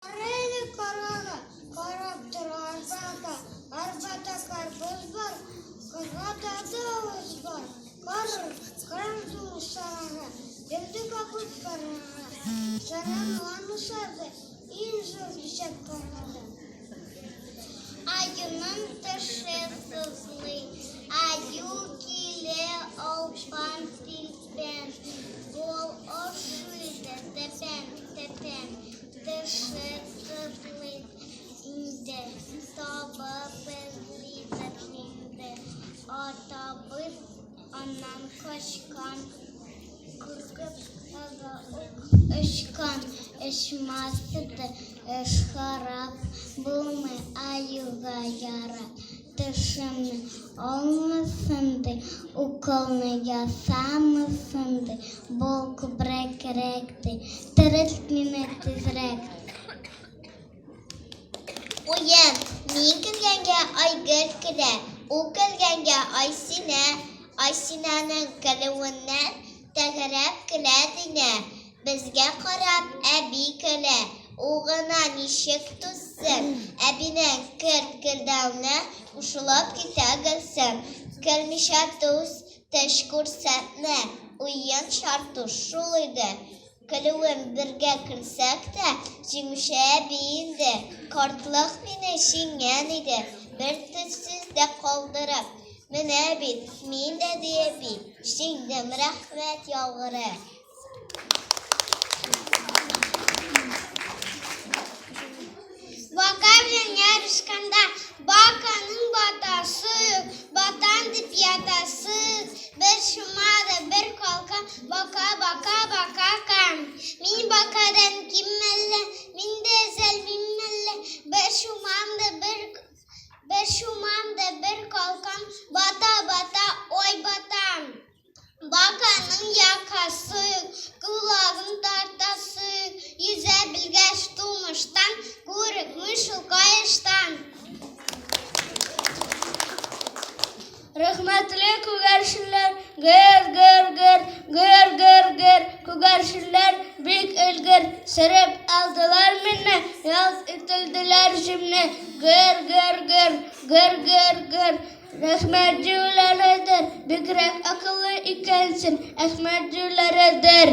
Arayla karaga, karaptır arbada, arbada karpuz var, kargada davuz var, karardı saraga, devdi kaput karaga, saranlanı sardı, inzor düşep karaga. Ayının taşı sızlı, ayu kile olpan tilpen, bol oşuydu tepen, taşı sızlı indi, taba bezli atabır anam koşkan, kırkıp ışkan, ışmasıdı, ışharap, bulma ayuga yara, dışını olmasındı, ukolunu yasamısındı, bol kubrek rekti, tırıtmine tizrekti. Uyan, min kılgenge ay gölküde, u kılgenge ay sinanın kılıvından tegrep kıladine, bizge karab ebi kıle, uğuna nişik tutsun, ebinen kırdavna uşulap gitagılsın, kılmışa tuz teşkur satne, uyan şartı şuluydu. Kılıvın birge kırsak da cimşeye biyindi, kartlık bine şingen idi, bir tütsüz de kaldırıp, mine bit, min de diye bit, şingdim rahmet yağırı. Bakavlen yarışkanda, bakanın batası, batan dip yatası, bir şumada bir kalkan, baka kan. Min bakadan kimmelle, min de ezel bimmelle, bir şumamda bir kalkan, bata oy batan. Bakanın yakası, kulağın tartası, yüze bilgeç tutmuştan, kurukmuş kayıştan. Rahmetli kugarşiller, gır, kugarşiller büyük ilgir, serip aldılar minne, yaz itildiler şimdi, gır. Rahmetliler eder, bikrek akıllı ikensin, Ahmetliler eder.